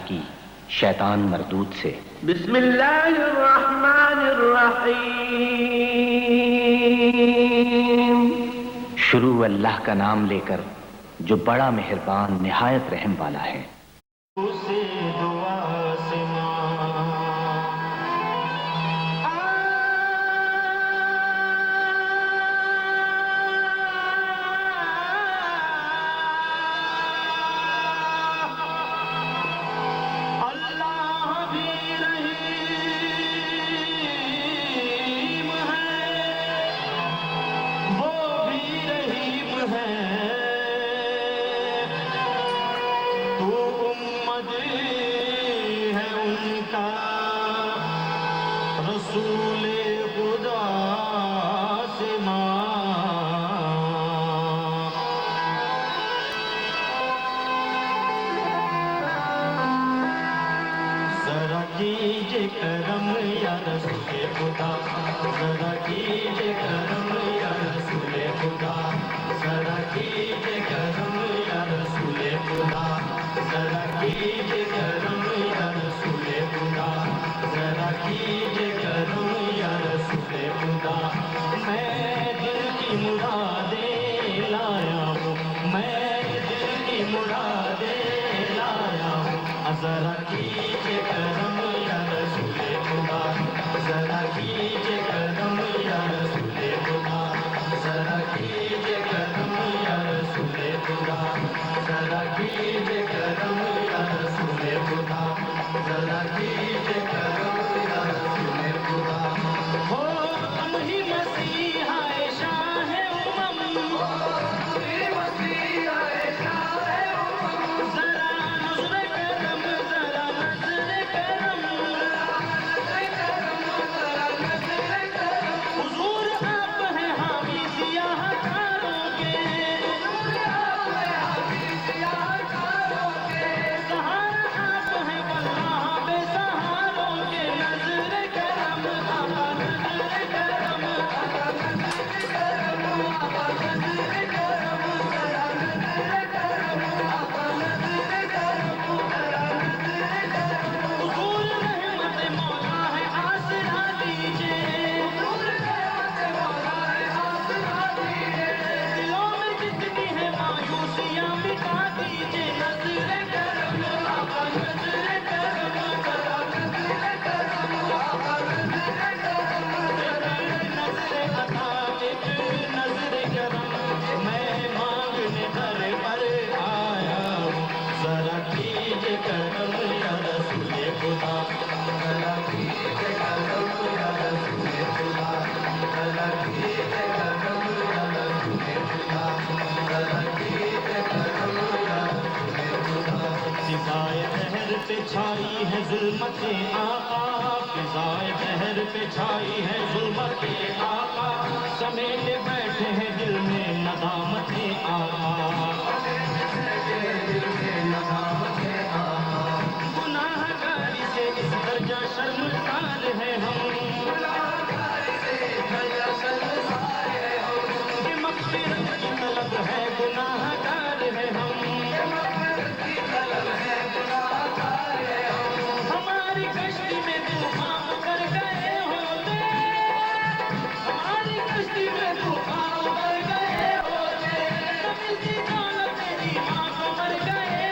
की शैतान मरदूद से। बिस्मिल्लाहिर्रहमानिर्रहीम। शुरू अल्लाह का नाम लेकर जो बड़ा मेहरबान निहायत रहम वाला है। उसे दुआ से रसूले खुदा से जरा कीजिए करम या रसूले खुदा, जरा कीजिए करम या रसूले खुदा, जरा कीजिए करम या रसूले खुदा, जरा कीजिए करम या रसूले खुदा, जरा कीजिए करम या रसूले खुदा। मैं दिल की मुरादें लाया हूँ, मैं दिल की मुरादें लाया हूँ, जरा कीजिए करम या रसूले खुदा, जरा कीजिए करम या रसूले खुदा, जरा कीजिए करम या रसूले खुदा, जरा कीजिए करम या रसूले खुदा, जरा कीजिए करम या रसूले खुदा। हो तुम ही मसीहा शाह उम्मम, जरा नज़्र करम, जरा नज़्र करम, हुजूर आप हैं हामी सियाहकारों के, सहारा आप हैं वल्लाह बेसहारों के, नज़्र करम आका, नज़्र करम आका, नज़्र करम आका, नज़्र करम जरा नज़्र करम आका, नज़्र करम जरा नज़्र करम। हुजूर रहमत मौला है आसरा दीजिए, हुजूर रहमत मौला है आसरा दीजिए, दिलों में जितनी है मायूसियाँ मिटा दीजिए, नज़्र करम आका, नज़्र करम जरा नज़्र करम आका, नज़्र करम जरा नज़्र अता, एक नज़्र करम मैं मांगने दर पर आया हूँ, जरा कीजिए करम या रसूले खुदा, जरा कीजिए करम या रसूले खुदा, जरा कीजिए करम या रसूले खुदा, जरा कीजिए करम या रसूले खुदा। फिजाए बहर पे छाई है जुल्मते आका, फिजाए बहर पे छाई है जुल्मते आका, समेटे बैठे हैं दिल में नदामते आका, गुनाहगारी से इस दर्जा शर्मसार है हम, कि मग़फ़िरत की तलब है गुनाहगार है हम, हमारी कश्ती में तूफान कर गए होते, हमारी कश्ती में तूफान कर गए होते, न मिलती दौलत तेरी माँ को मर गए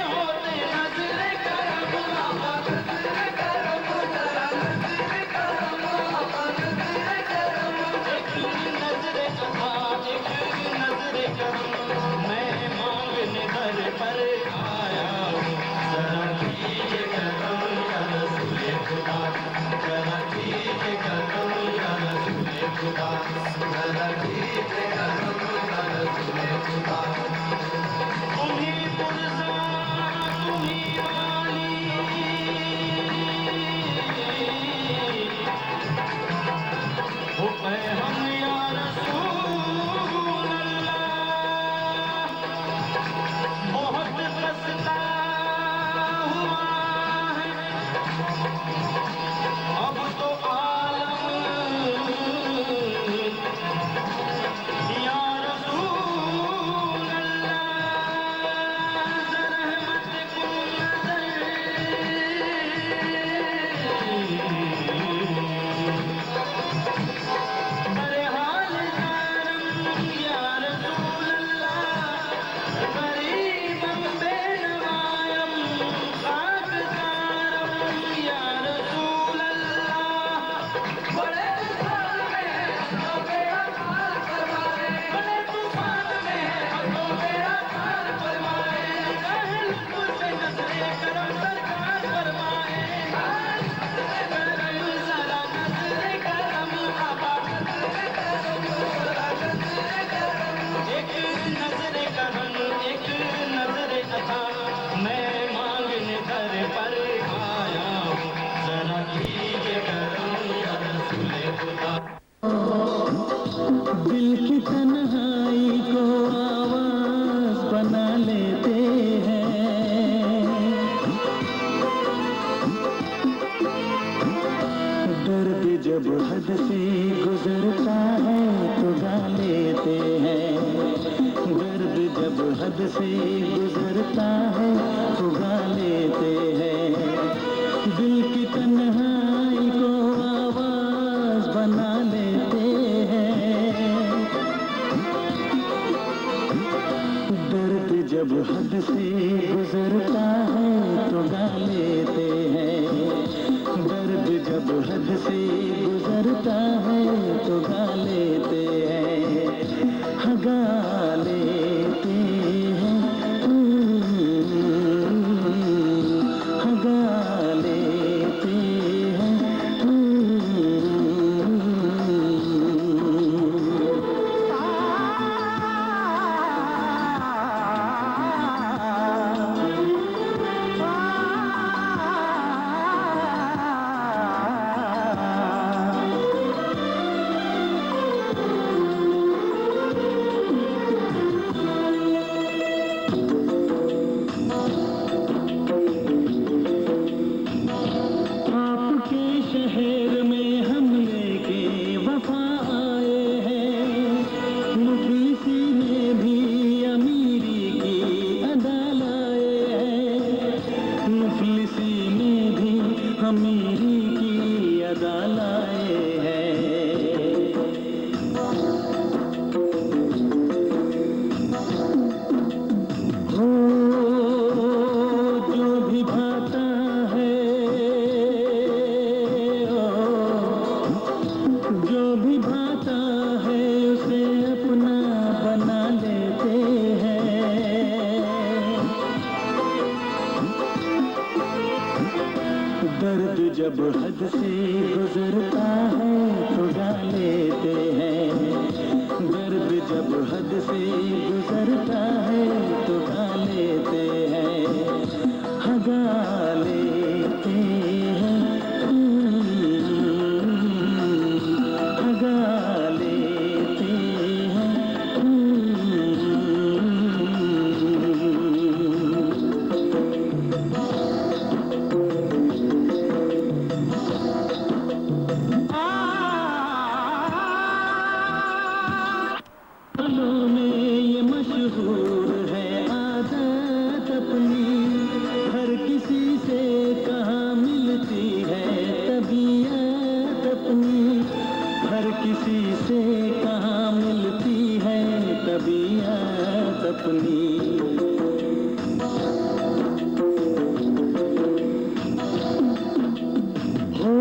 हद से गुजरता है तो गा लेते हैं, दर्द जब हद से गुजरता है तो गा लेते हैं, दिल की तन्हाई को आवाज बना लेते हैं, दर्द जब हद से गुजरता है तो गा लेते हैं, दर्द जब हद से गुजरता है तो गा लेते हैं, हाँ गा लेते हैं, हाँ गा लेते हैं। शहर में हम लेके वफा आए हैं, मुफलिसी में भी अमीरी की अदा लाए हैं, मुफलिसी में भी अमीरी की अदा लाए हैं, हो जो भी भाता है, जो भी भाता है उसे अपना बना लेते हैं, दर्द जब हद से गुजरता है तो गा लेते हैं, दर्द जब हद से गुजरता है तो गा लेते हैं, हाँ गा लेते हैं, गा लेते हैं। गानों में ये मशहूर है आदत अपनी, हर किसी से कहाँ मिलती है तबीयत अपनी, हर किसी से कहाँ मिलती है तबीयत अपनी, हो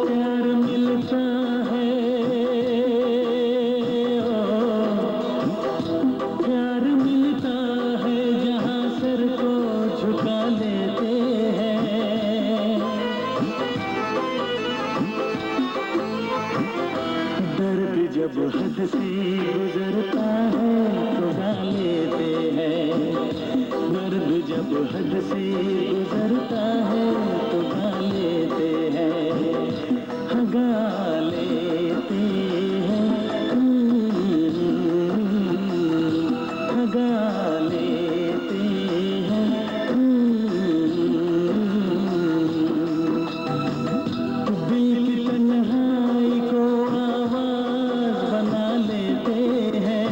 प्यार मिलता है, प्यार मिलता है जहाँ सर को झुका लेते हैं, दर्द जब हद से गुजरता है तो गा लेते हैं, दर्द जब हद से गुजरता है तो गा लेते हैं, हाँ गा लेते हैं, हाँ गा लेते हैं, दिल की तन्हाई को आवाज बना लेते हैं,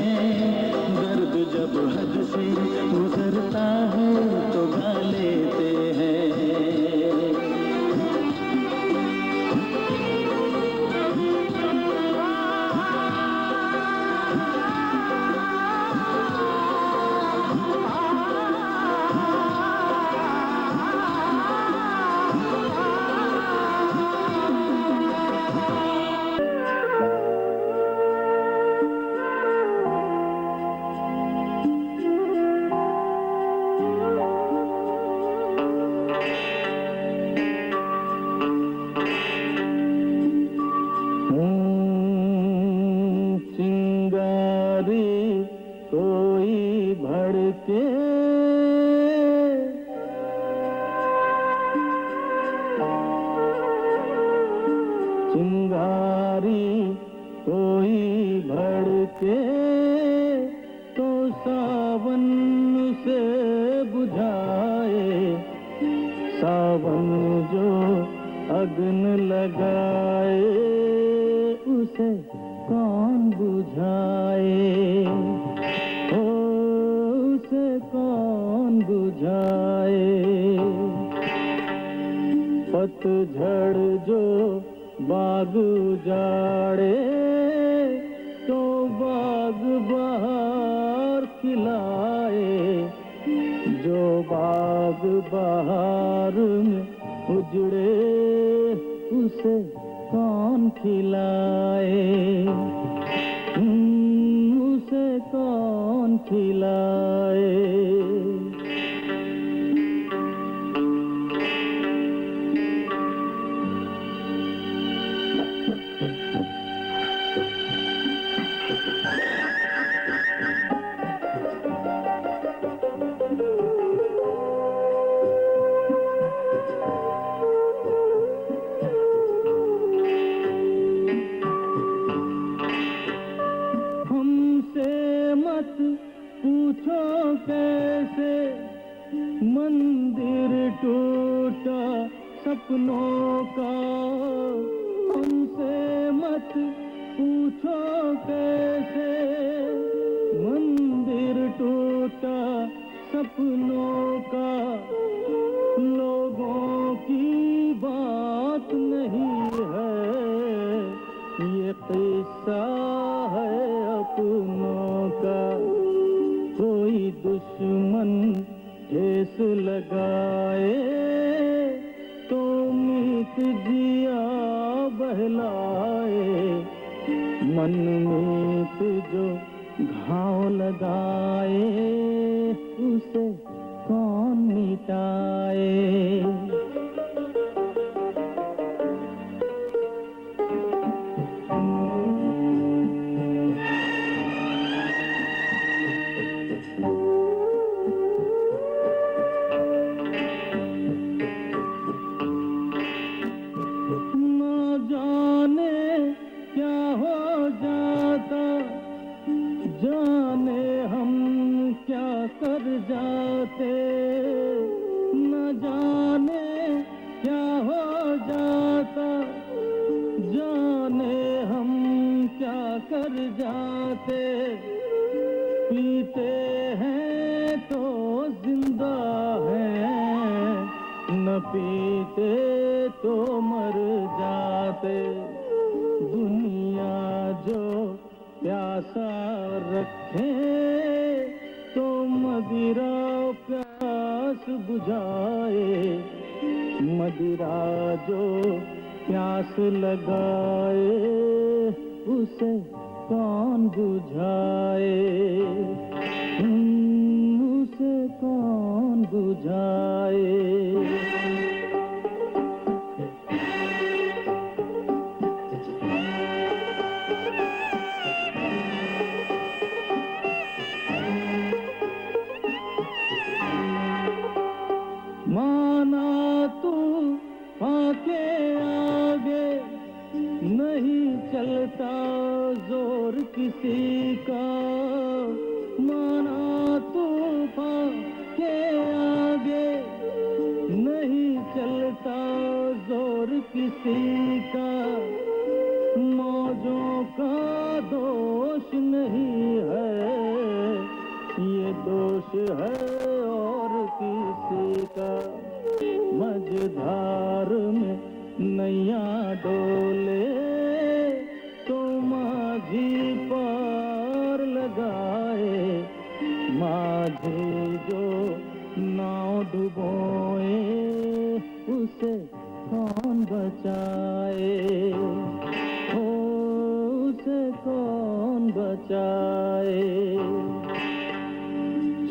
दर्द जब हद से गुजरता है तो गा लेते हैं। चिंगारी कोई भड़के, चिंगारी कोई भड़के तो सावन से बुझाए, सावन जो अग्न लगाए उसे कौन बुझाए, ओ उसे कौन बुझाए। पतझड़ जो बाग उजाड़े तो बाग बहार खिलाए, जो बाग बहार में उजड़े उसे कौन खिलाए, उसे कौन खिलाए। पूछो कैसे मंदिर टूटा सपनों का, हमसे मत पूछो कैसे मंदिर टूटा सपनों का। लोगों की बात नहीं है ये किस्सा है अपनों का। कोई दुश्मन ठेस लगाए तो मीत जिया बहलाए, मन मीत जो घाव लगाए उसे कौन मिटाए। जाने हम क्या कर जाते, न जाने क्या हो जाता, जाने हम क्या कर जाते। पीते हैं तो जिंदा हैं, न पीते तो मर जाते। दुनिया जो प्यासा रखे तो मदिरा प्यास बुझाए, मदिरा जो प्यास लगाए उसे कौन बुझाए, उसे कौन बुझाए। माना तू आके आगे नहीं चलता जोर किसी का, माना तू आके आगे नहीं चलता जोर किसी का। मौजों का दोष नहीं है ये दोष है और किसी का। मझधार में नैया डोले तो माझी पार लगाए, माझी जो नाव डुबोए उसे कौन बचाए, हो उसे कौन बचाए।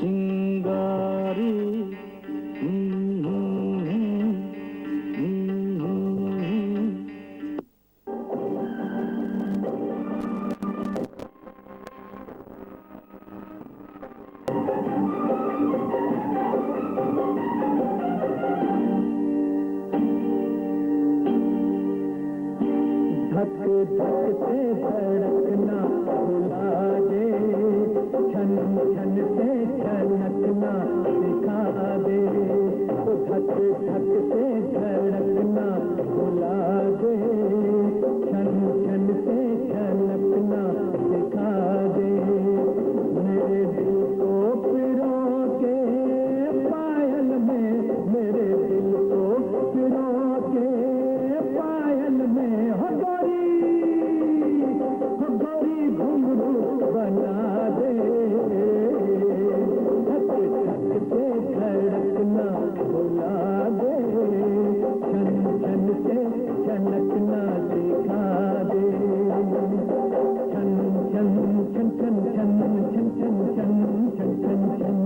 चिंगारी धक धक से धड़कना भुला दे, छन छन से छनकना सिखा दे। धक धक से धड़कना छनकना भुला दे, छन छन से छनकना सिखा दे। मेरे दिल को पिरो के पायल में, मेरे दिल को पिरो के पायल में, हो गोरी घुंघरू बना दे। धक धक से धड़कना भुला दे, छन छन से छनकना सिखा दे। छन छन छन छन छन छन छन छन छन छन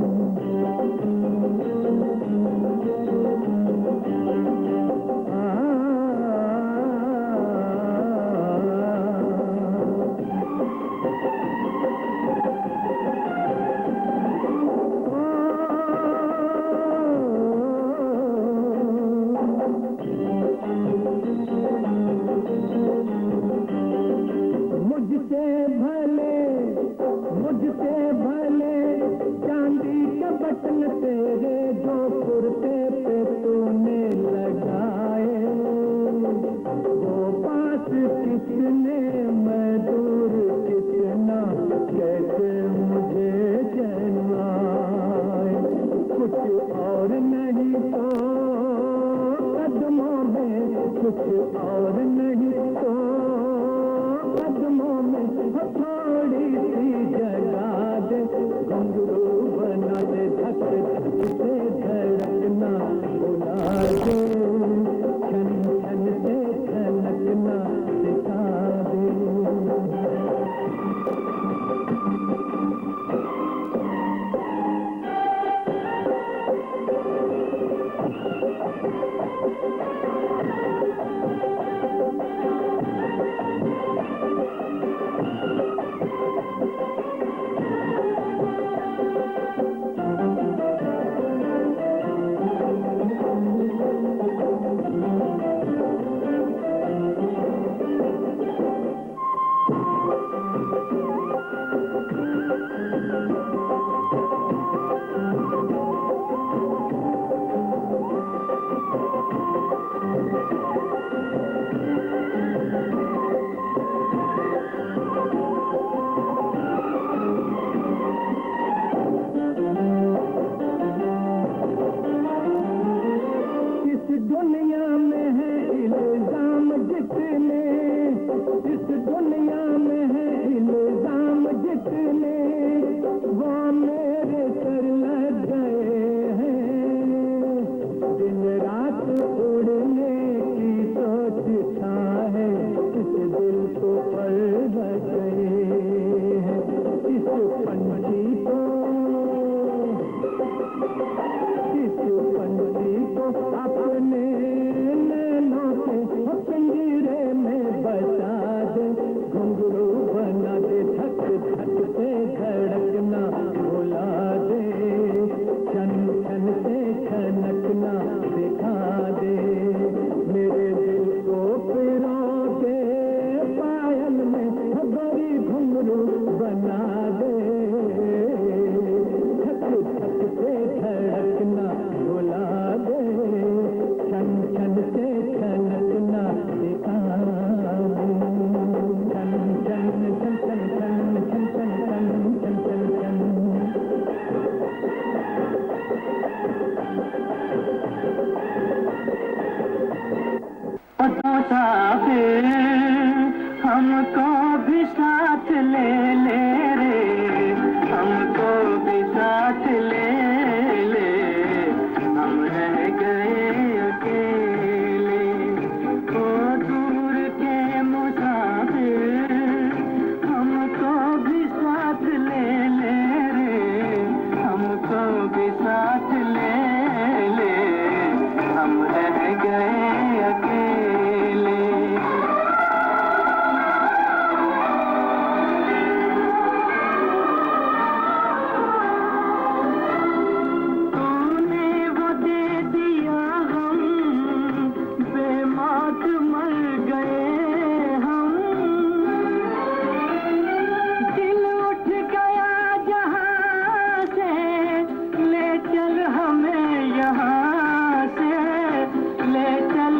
मुझसे भले चांदी के बटन तेरे जो कुर्ते पे तूने लगाए, वो पास कितने मैं दूर कितना, कैसे मुझे चैन आए। कुछ और नहीं तो कदमों में, कुछ और नहीं तो कदमों में थोड़ी सी जगा दे। घुंघरू बना दे, धक धक से धड़कना भुला दे, छन छन से छनकना सिखा दे। दुनिया में है इल्जाम जितने, इस दुनिया में है इल्जाम जितने, वो मेरे सर लग गए हैं। दिन रात उड़ने की सोचता है, इस दिल को पर लग गए हैं। इस पंछी को, इस पंछी को अपने नैनों के पिंजरे में बसा दे। घुंघरू बना दे, धक धक से धड़कना भुला दे, छन छन से छनकना सिखा दे। मेरे दिल को पिरो के पायल में गोरी घुंघरू बना दे, धक धक से धड़कना भुला दे, छन छन से छनकना सिखा दे। छन छन छन छन छन छन छन छन छन छन मुसाफिर हमको भी साथ ले ले रे, हमको भी साथ ले ले, हम रह गए अकेले। ओ दूर के मुसाफिर हमको भी साथ ले ले रे, हमको भी साथ ले ले, हम रह गए अकेले। चल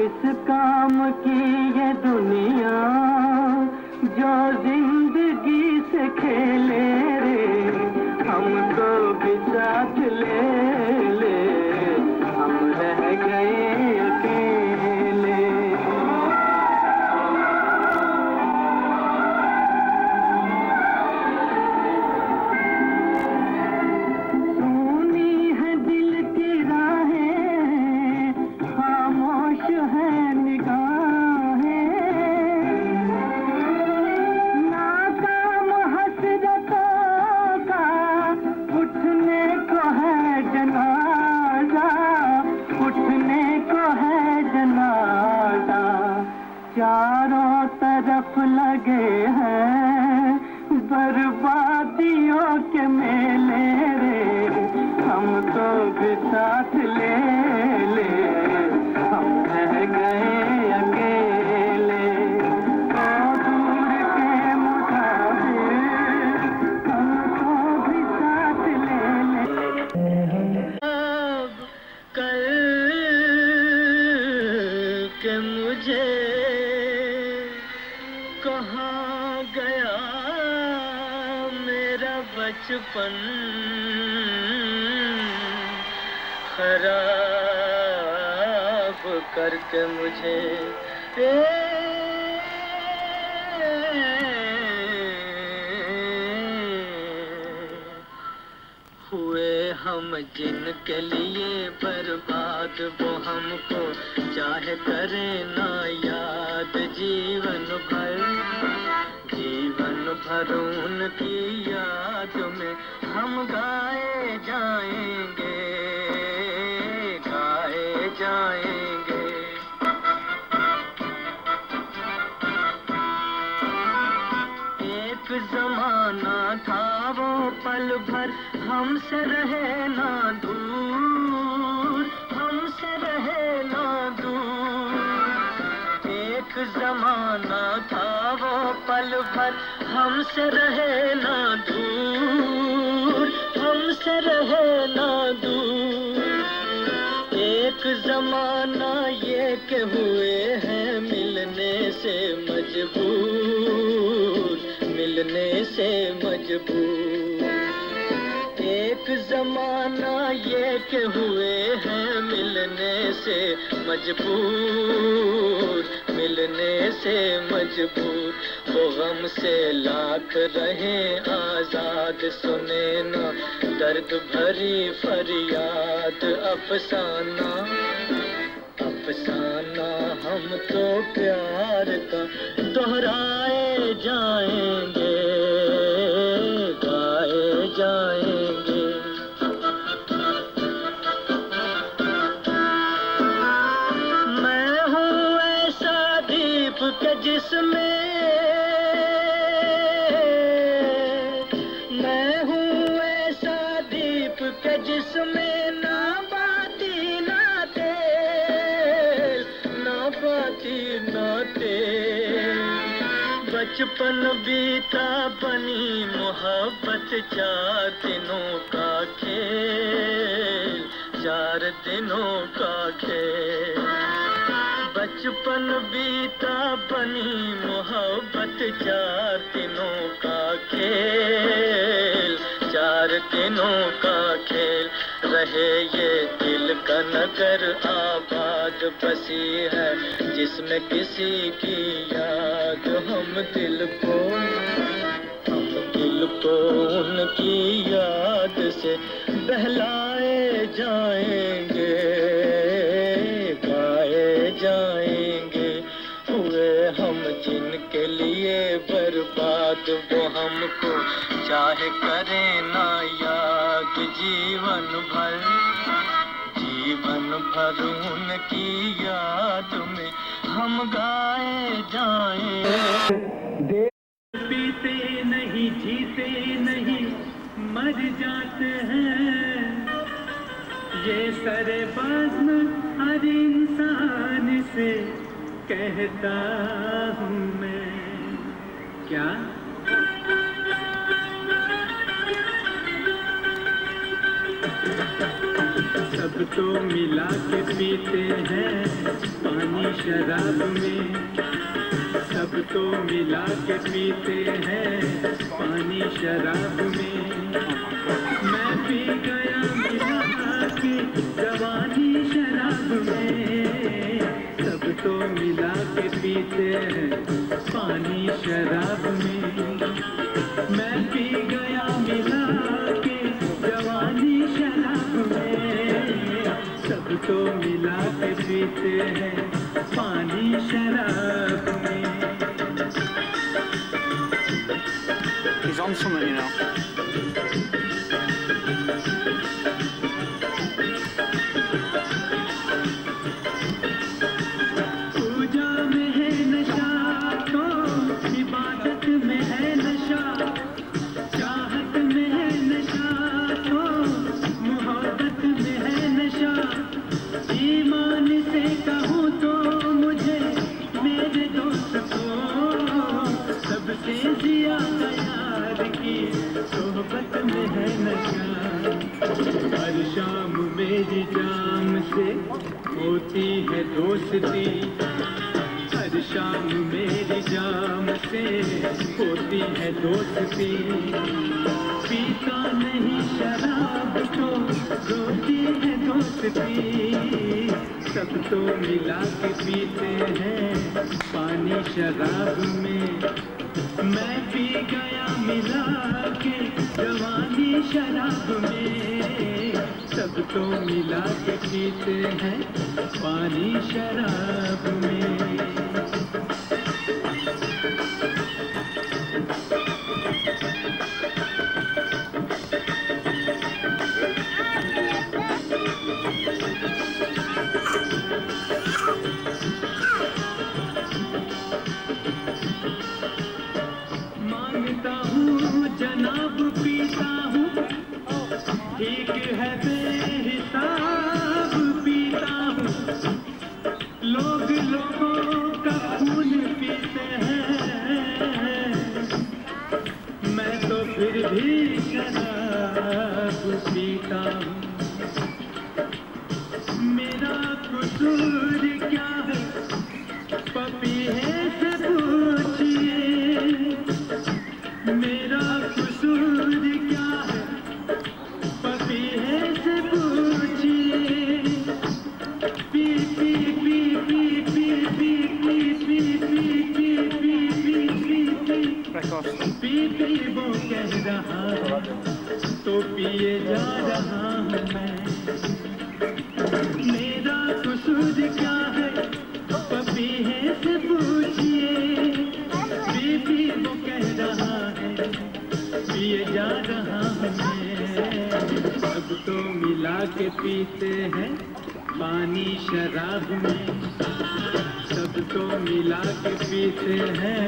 किस काम की ये दुनिया जो जिंदगी से खेले रे, हमको भी साथ ले ले, हम रह गए अकेले। सुनी है दिल की राहें, खामोश है निगाहें, नाकाम हसरतों का उठने को है जनाजा, उठने को है जनाजा। चारों तरफ लगे हैं बर्बादियों के मेले रे, हमको भी साथ ले ले, हम रह गए अकेले। ओ दूर के मुसाफिर, हमको भी साथ ले ले। अब कल के मुझे कहाँ गया मेरा बचपन, खराब करके मुझे हुए हम जिनके लिए बर्बाद, वो हमको चाहे करे ना याद। जीवन भर उनकी याद में हम गाए जाएंगे, गाए जाएंगे। एक जमाना था वो पल भर हमसे रहे ना दूर, हमसे रहे ना दूर। एक जमाना था वो पल भर हमसे रहे ना दूर, हमसे रहे ना दूर। एक जमाना ये के हुए हैं मिलने से मजबूर, मिलने से मजबूर। एक जमाना ये के हुए हैं मिलने से मजबूर, मिलने से मजबूर। वो गम से लाख रहे आजाद, सुने ना दर्द भरी फरियाद। अफसाना अफसाना हम तो प्यार का दोहराए जाएंगे, गाए जाएंगे। मैं हूँ ऐसा दीप के जिसमें, मैं हूँ ऐसा दीप के जिसमें ना बाती ना तेल, ना बाती ना तेल। बचपन बीता बनी मोहब्बत, 4 दिनों का खेल, 4 दिनों का खेल। बचपन बीता बनी मोहब्बत, 4 दिनों का खेल, 4 दिनों का खेल। रहे ये दिल का नगर आबाद, बसी है जिसमें किसी की याद। हम दिल को उनकी याद से बहलाए जाएंगे, गाए जाएंगे। हुए हम जिनके लिए बर्बाद, वो हमको चाहे करें ना याद। जीवन भर उनकी याद में हम गाए जाएंगे। पीते नहीं जीते नहीं मर जाते हैं, ये सरे बाज़्म हर इंसान से कहता हूँ मैं। क्या सब सब तो मिला के पीते हैं पानी शराब में, सब तो मिला के पीते हैं पानी शराब में। मैं पी गया मिला के जवानी शराब में, सब तो मिला के पीते हैं पानी शराब में। मैं पी गया मिला के जवानी शराब में, सब तो मिला के पीते हैं पानी शराब में। He's on something, you know. पूजा में है नशा तो इबादत में है नशा, चाहत में है नशा तो मोहब्बत में है नशा। ईमान से कहूँ तो मुझे मेरे दोस्त को सबसे ज्यादा यार की सोहबत में है नशा। हर शाम मेरी जाम से होती है दोस्ती, हर शाम मेरी जाम से होती है दोस्ती। पीता नहीं शराब तो रोती है दोस्ती, सब तो मिला के पीते हैं पानी शराब में। मैं पी गया मिला के जवानी शराब में, सब तो मिला के पीते हैं पानी शराब में। मांगता हूँ जनाब पीता हूँ, ठीक है बेहिसाब पीता हूँ। लोग लोगों का खून पीते हैं, मैं तो फिर भी शराब पीता हूँ। मेरा कसूर क्या है पपीहे से पूछिए, मेरा कसूर क्या है पपीहे से पूछिए। P P P P P P P P P P P P P P P वो कह रहा है तो पिए जा रहा हूँ मैं। मेरा कसूर क्या है पपीहे से पूछिए, बीबी वो कह रहा है पिए जा रहा हूँ मैं। सब तो मिला के पीते हैं पानी शराब में, सब तो मिला के पीते हैं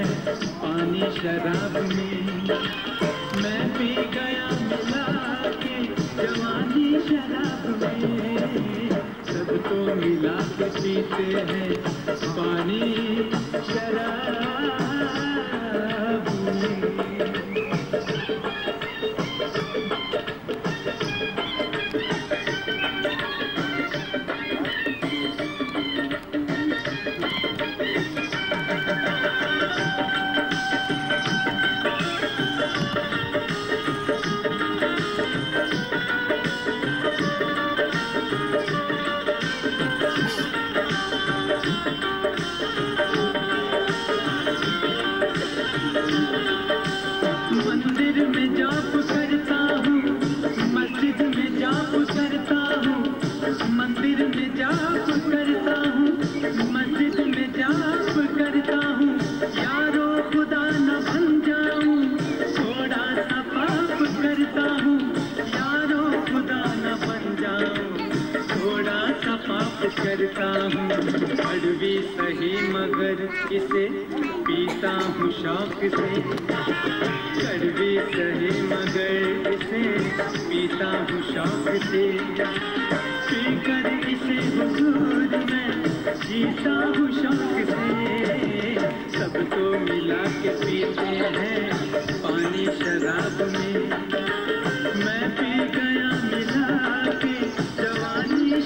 पानी शराब में। मैं पी गया मिला के जवानी शराब में, सब तो मिला के पीते हैं पानी शराब में। मंदिर में जाप करता हूँ, मस्जिद में जाप करता हूँ, मंदिर में जाप करता हूँ, मस्जिद में जाप करता हूँ। यारो खुदा न बन जाऊँ, थोड़ा सा पाप करता हूँ। यारो खुदा न बन जाऊँ, थोड़ा सा पाप करता हूँ। कड़वी सही मगर इसे पीता हूँ शौक से, कड़वी सही मगर इसे पीता हूँ शौक से। पीकर इसे हुजूर में जीता हूँ शौक से, सबको मिला के पीते हैं पानी शराब में। मैं पी गया मिला के जवानी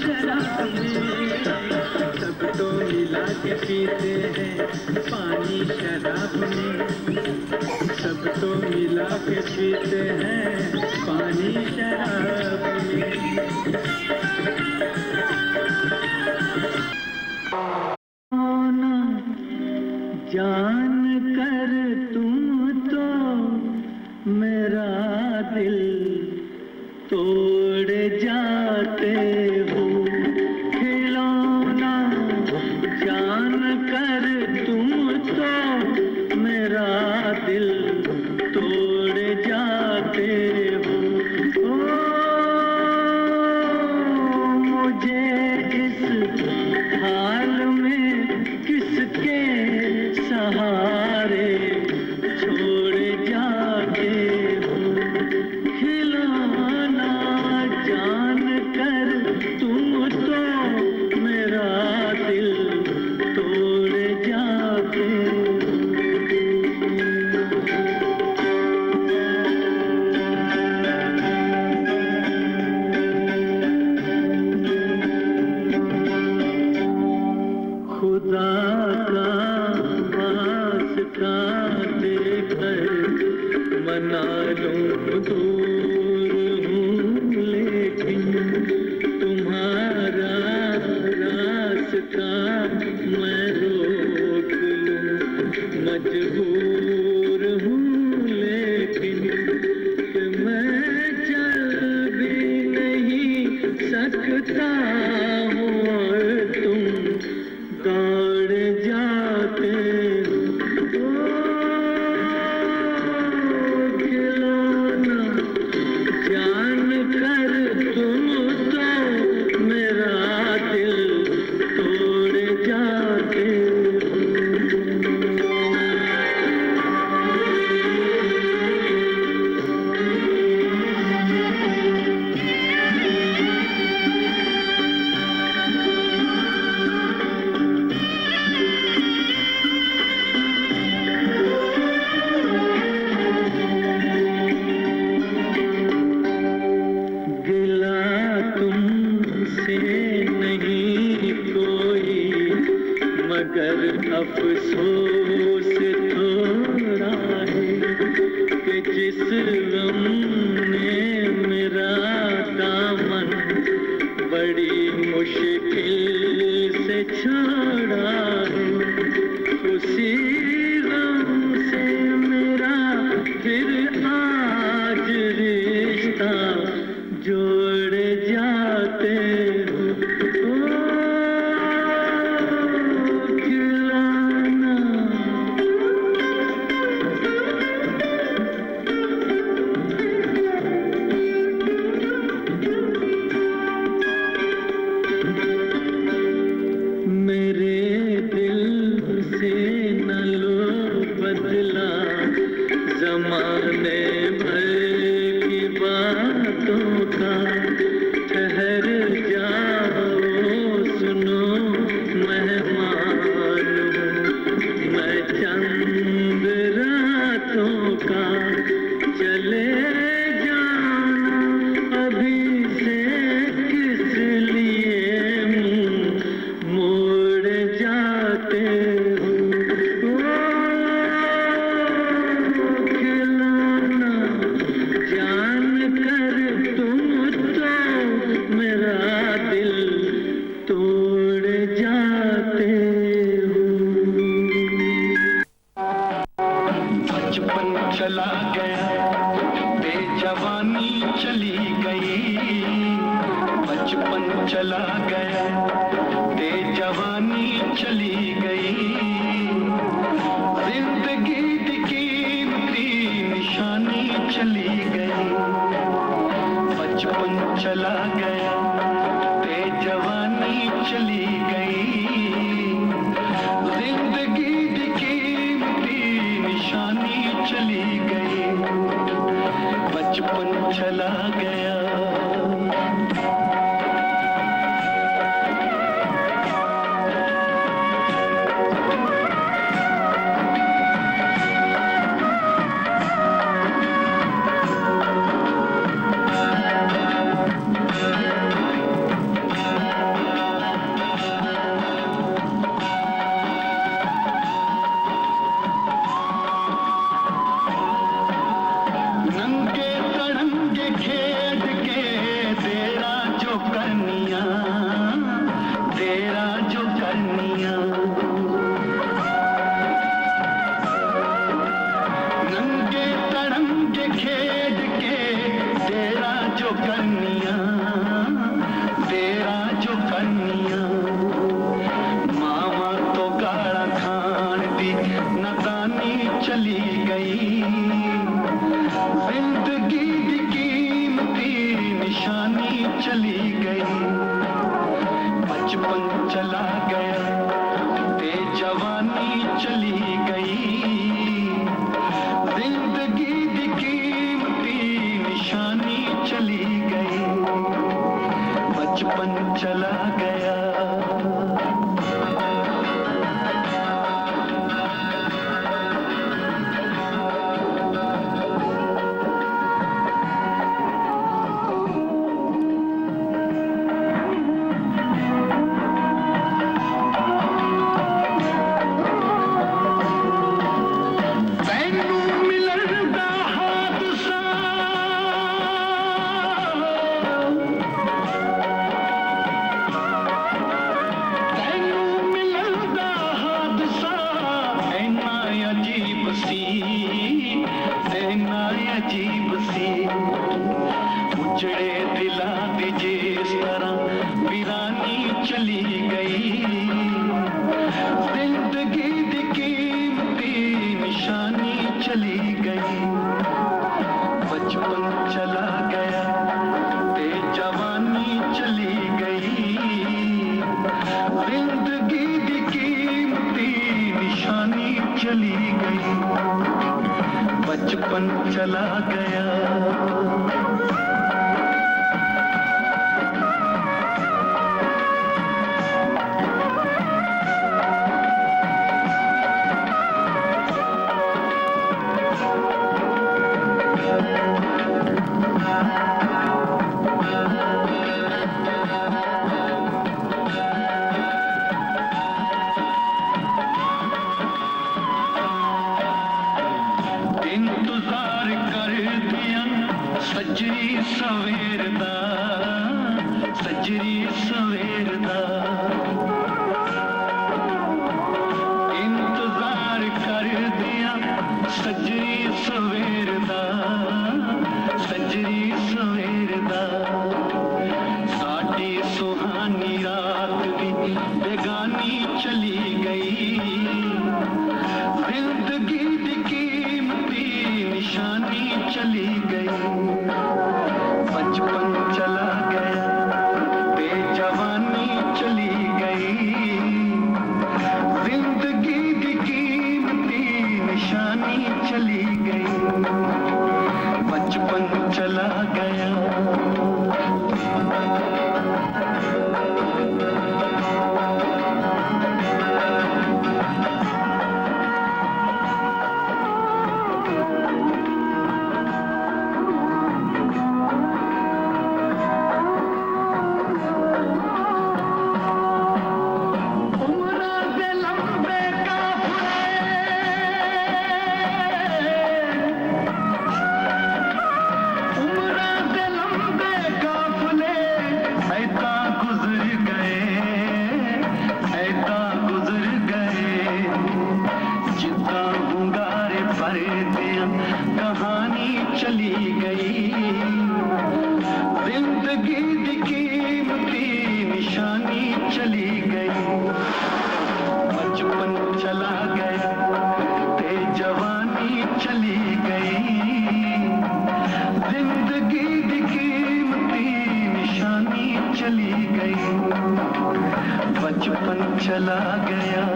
शराब में, सबको मिला के पीते हैं पानी शराब में। जान कर तुम तो मेरा दिल तोड़ जाते हो, खिलौना जान कर तुम तो मेरा दिल तोड़ जाते हो। ओ मुझे इस हाल में किसके सहारे छोड़ जाते हो, खिलौना जान कर तुम तो मेरा दिल तोड़ जाते हो। खुदा का वास्ता देकर मना लूं दूर हूँ, लेकिन तुम्हारा रास्ता मैं रोक लूं मजबूर हूँ, लेकिन कि मैं चल भी नहीं सकता हूँ और तुम दौड़ जाते हो। खिलौना जान कर तुम तो मेरा दिल तोड़ जाते हो। गिला तुमसे नहीं कोई, मगर अफसोस थोड़ा है कि जिस गम ने मेरा दामन बड़ी मुश्किल से छोड़ा है, उसी गम से मेरा फिर आज रिश्ता जोड़ जाते हो। ओ खिलौना मेरे दिल से न लो बदला, जमाने भर की बातों का ठहर जाओ, सुनो मेहमान हूँ मैं चंद रातों का, चले जाना अभी से किस लिए मुंह मोड़ जाते हो। ओ खिलौना जान कर तुम तो मेरा दिल तोड़ जाते हो। बचपन चला गया, बेजवानी चली गई, बचपन चला गया, बेजवानी चली गई, जिंदगी की कीमती निशानी चली गई, बचपन चला गया, बेजवानी चली गई, जिंदगी की कीमती निशानी चली गई, बचपन चला गया। बचपन चला गया ते जवानी चली गई, जिंदगी दी कीमती निशानी चली गई, बचपन चला गया। अजीब सी उजड़े दिला दी जिस तरह वीरानी चली गई, जिंदगी दी कीमती निशानी चली गई, बचपन चला गया ते जवानी चली गई, जिंदगी दी कीमती निशानी चली गई, बचपन चला गया। इंतजार कर दिया सजरी सवेरदा, सजरी सवेरदा, इंतजार कर दिया सजरी सवेरदा, सजरी सवेरदा, साडी सुहानी रात भी बेगानी चली गई, जिंदगी दी कीमती निशानी चली गई, बचपन चला गया ते जवानी चली गई, जिंदगी दी कीमती निशानी चली गई, बचपन चला गया। कहानी चली गई, जिंदगी दी कीमती निशानी चली गई, बचपन चला गया ते जवानी चली गई, जिंदगी दी कीमती निशानी चली गई, बचपन चला गया।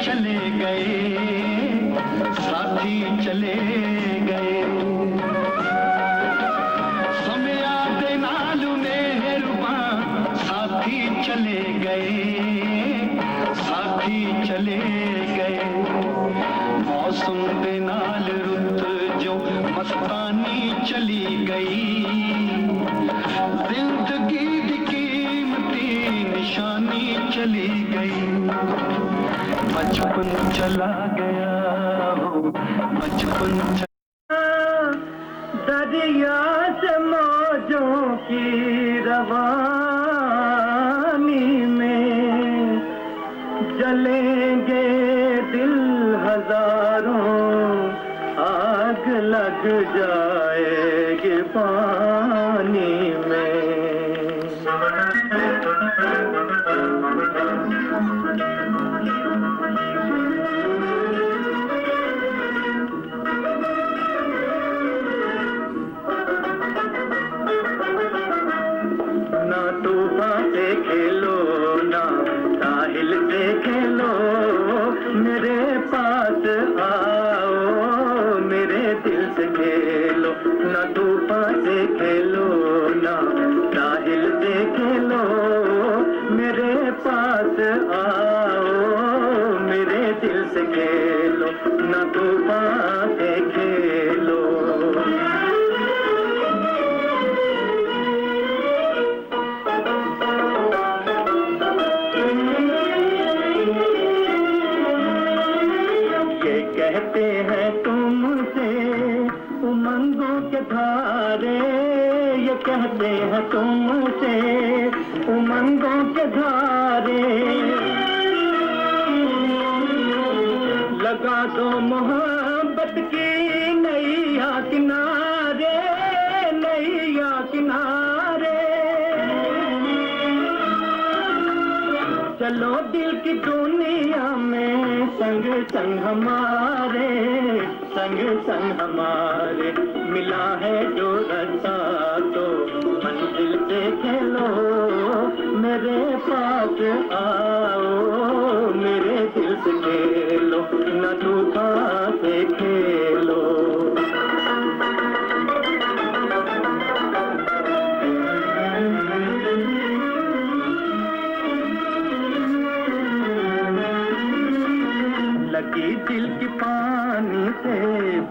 चले गए, साथी चले गए, समया दे नाल मेहरबान साथी चले गए, साथी चले गए, मौसम दे नाल रुत जो मस्तानी चली गई, जिंदगी दी कीमती निशानी चली गई, बचपन चला गया, बचपन दरिया से मौजों की जवानी में जलेंगे दिल हजारों, आग लग जाएगी पानी में। ना तूफान से खेलो ना साहिल से खेलो, मेरे पास आओ मेरे दिल से खेलो। ना तूफान से खेलो ना साहिल से खेलो, मेरे पास आओ मेरे दिल से खेलो। ना तूफान से खेलो। कहते हैं तुमसे उमंगों के धारे, ये कहते हैं तुमसे उमंगों के धारे। लगा दो मोहब्बत की नैया किनारे, नैया किनारे। चलो दिल की दुनिया में संग संग हमारे, संग संग हमारे। मिला है जो रास्ता तो मंजिल पे खेलो, मेरे पास आओ मेरे दिल से खेलो। न तूफान से खेलो। लगी दिल की पानी से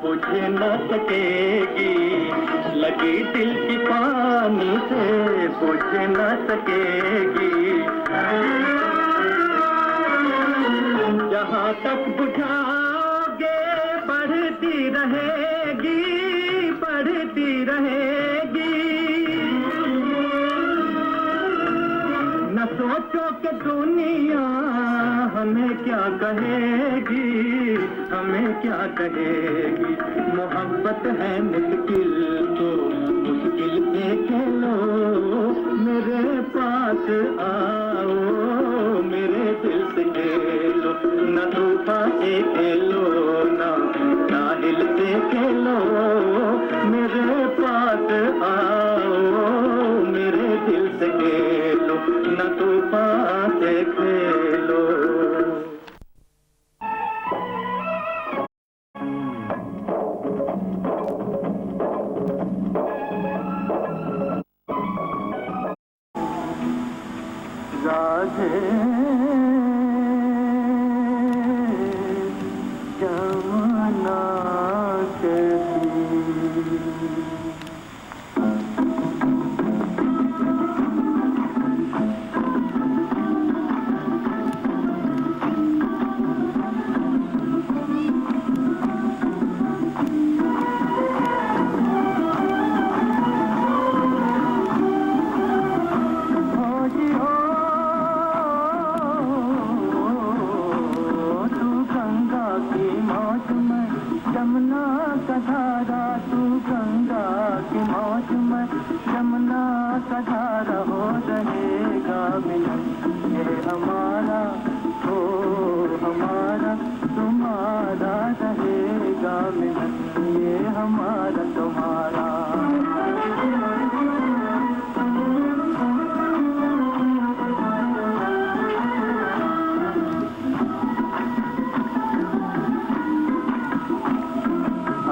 बुझ न सकेगी, लगी दिल की पानी से बुझ न सकेगी। जहाँ तक बुझाओगे बढ़ती रहेगी, बढ़ती रहेगी। न सोचो कि दुनिया हमें क्या कहेगी, हमें क्या कहेगी। मोहब्बत है मुश्किल तो मुश्किल से खेलो, मेरे पास आओ मेरे दिल से खेलो। न तूफान से खेलो ना साहिल से खेलो, मेरे पास आओ मेरे दिल से खेलो। न तूफान से खेलो। राधे जमुना के जमुना का धारा, तू गंगा की मौज में जमुना का धारा। हो रहेगा मिलन ये हमारा, हो हमारा तुम्हारा रहेगा मिलन ये हमारा तुम्हारा।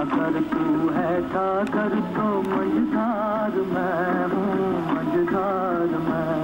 अगर तू है सागर तो मझधार मैं हूँ, मझधार मैं।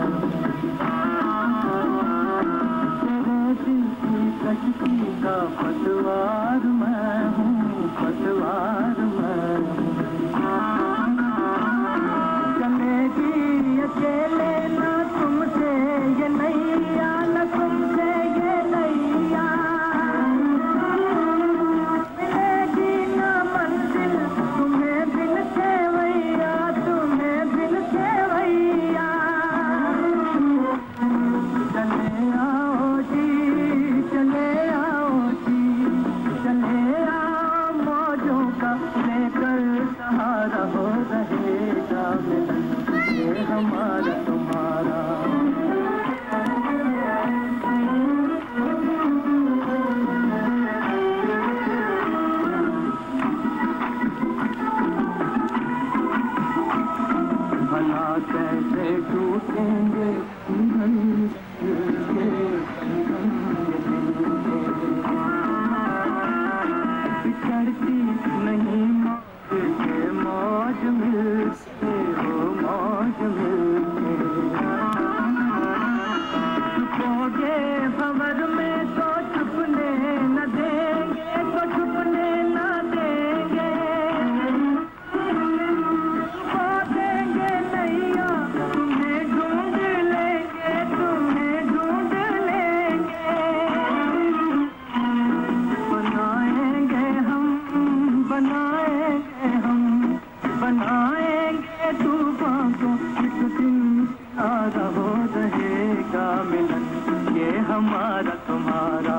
हमारा तुम्हारा,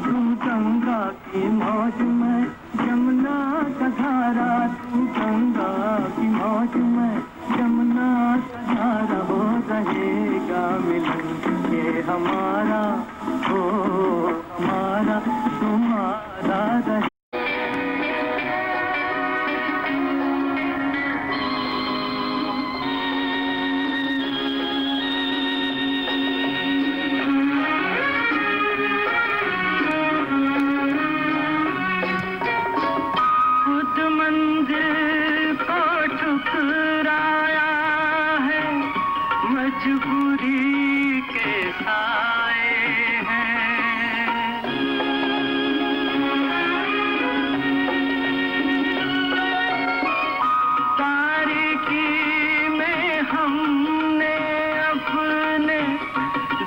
तू गंगा की मौज में जमुना का धारा, तू गंगा की मौज में जमुना का धारा, हो रहेगा मिलन ये हमारा, हो हमारा तुम्हारा रहे। मजबूरी के साए हैं, तारीकी में हमने अपने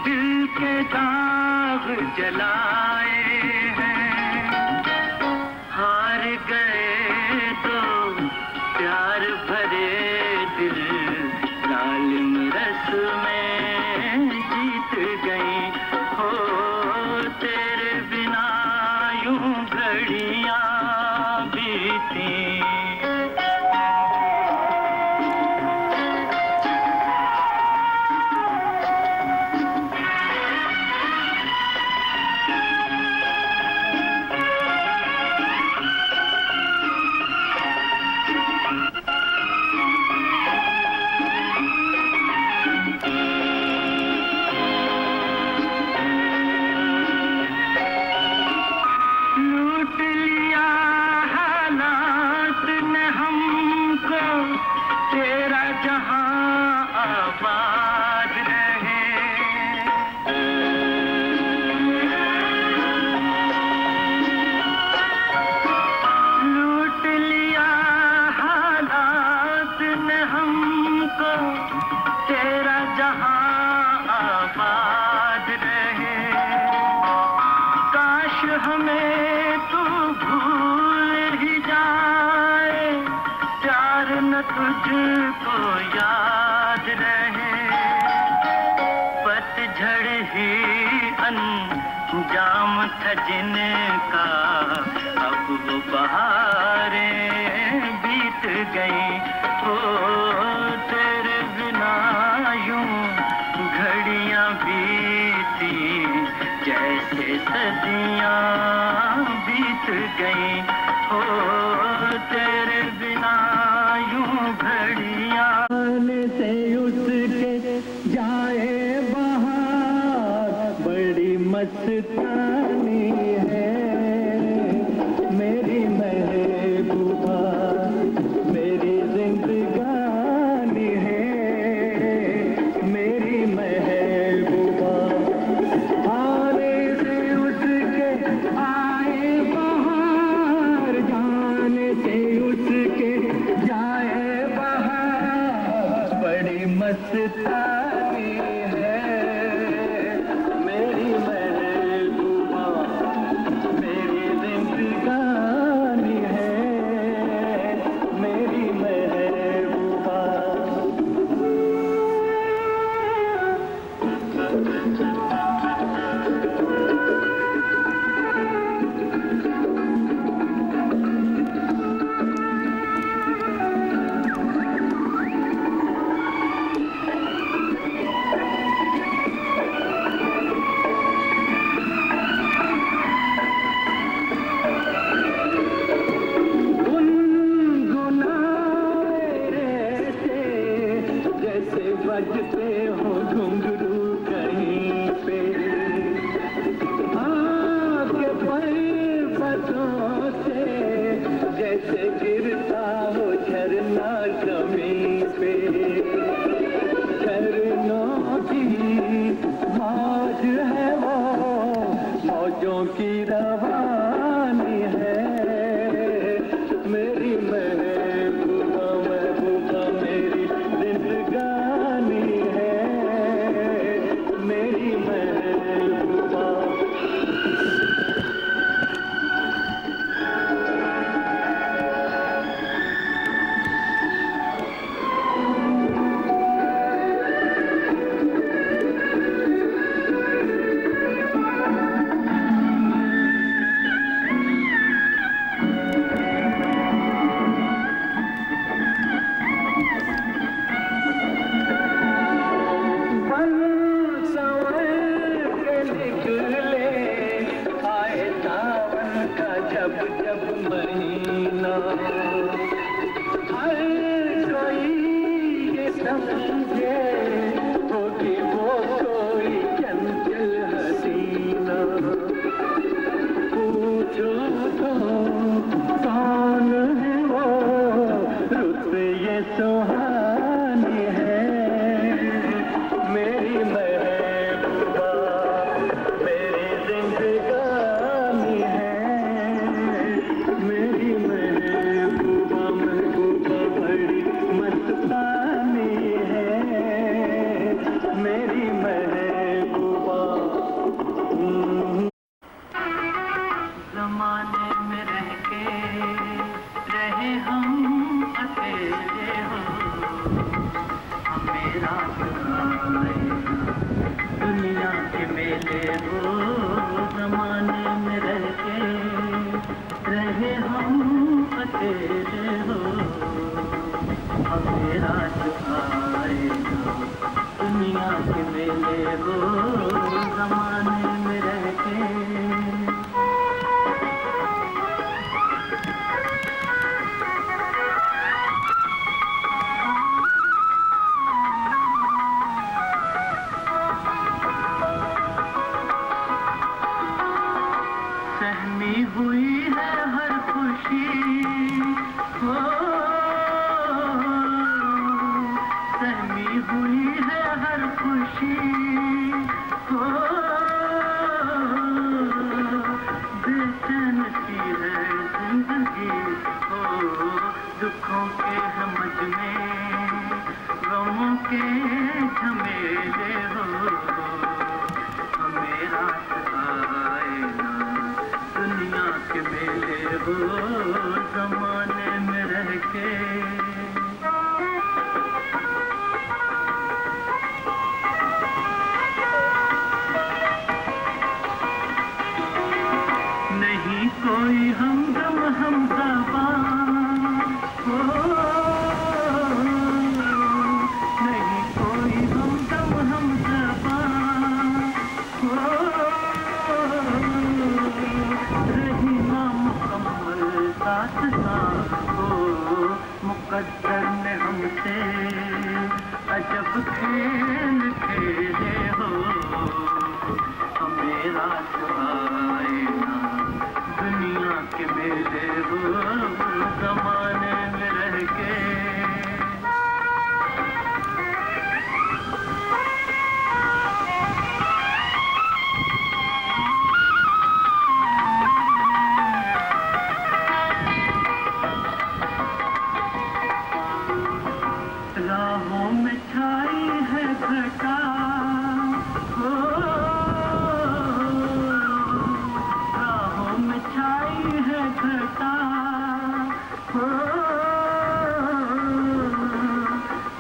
दिल के दाग जलाए हैं, हार गए तो प्यार भरे दिल जालिम रस में जीत गई, हो तेरे बिना यूं घड़ियां बीती। तेरा जहां आबाद रहे, लूट लिया हालात ने हमको, तेरा जहां आबाद रहे, काश हमें तू भूल ही जाए, प्यार न तुझको याद रहे, पतझड़ ही अंजाम था जिनका, अब वो बहारें बीत गई, ओ तेरे बिना यूं घड़ियां बीती, जैसे सदियां बीत गई, ओ तेरे बिना घड़ियां से उठ के जाए बाहर, बड़ी मस्तानी है मेरी महबूबा, मेरी जिंदगानी है मेरी महबूबा, आने से उठ के आए बाहर, जाने से उठ के जाए मस्तानी है मेरी महबूबा, मेरी जिंदगानी है मेरी महबूबा। बजते हो घुंघरू कहीं पे, आपके पर्वतों से जैसे गिरता हो झरना जमीन पे, झरनों की मौज है वो, मौजों की रवानी है मेरी महबूबा, महबूबा मेरी जिंदगानी है महबूबा। जमाने में रह के रहे हम अकेले हो, हमें रात आए दुनिया के मेले हो। जमाने में रह के रहे हम अकेले हो, हमें रात आए दुनिया के मेले हो। जमाने में रह के सहमी हुई है हर खुशी हो, सहमी हुई है हर खुशी हो। बेचैन सी है जिंदगी हो, दुखों के समझ में गमों के झमेले हो। हमें रात आए ना दुनिया के मेले हो। जमाने में रह के नहीं कोई हमदम हमदबा हो, नहीं कोई हमदम हमदबा हो। रही ना मुकम्मल साथ साथ हो, मुकद्दर ने हमसे अजब खेल खेले हो। हमें रात आए ना दुनिया के मेले हो। जमाने में रह के राहों में छाई है घटा हो, राहों में छाई है घटा हो।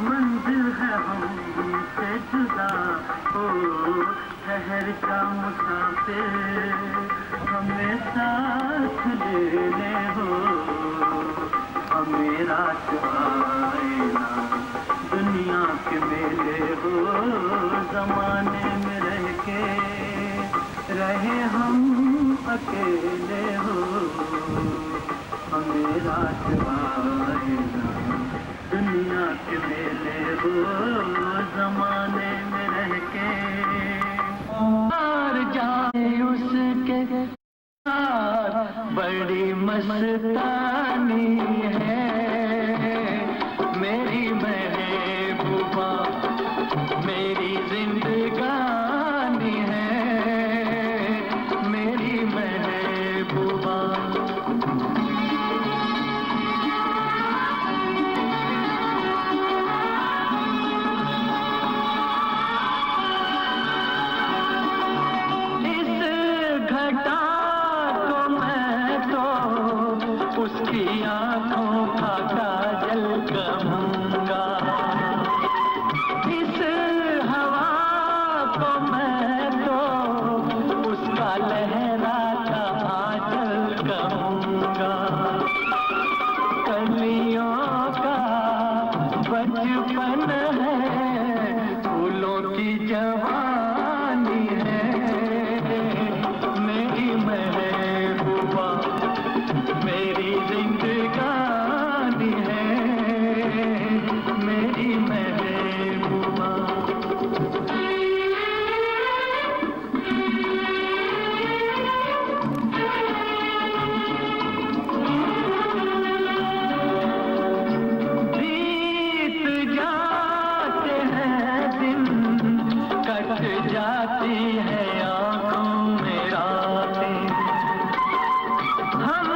मंजिल है हमसे जुदा हो, शहर का मुसाफिर हमें साथ लेने हो। हमें रात आए ना दुनिया के मेले हो। जमाने में रह के रहे हम अकेले हो, हमें रात आए ना दुनिया के मेले हो। जमाने में रह के और जाए उसके बड़ी मस्तानी है मेरी महबूबा, मेरी जिंदगानी है मेरी महबूबा। उसकी आंखों का काजल कहूँगा, इस हवा को मैं तो उसका लहराता आंचल कहूँगा। कलियों का बचपन है, फूलों की जवानी है मेरी महबूबा, मेरी जिंदगानी है मेरी महबूबा। बीत जाते हैं दिन, कट जाती है आंखों में रातें, हम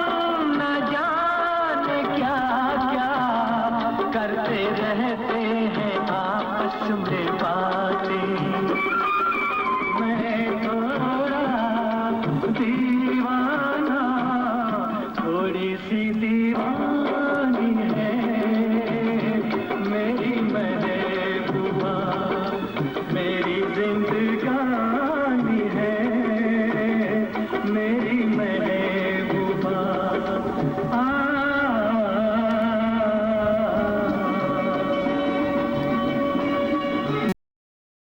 न जाने क्या क्या करते रहते हैं आपस में बातें। थोड़ी सी दीवानी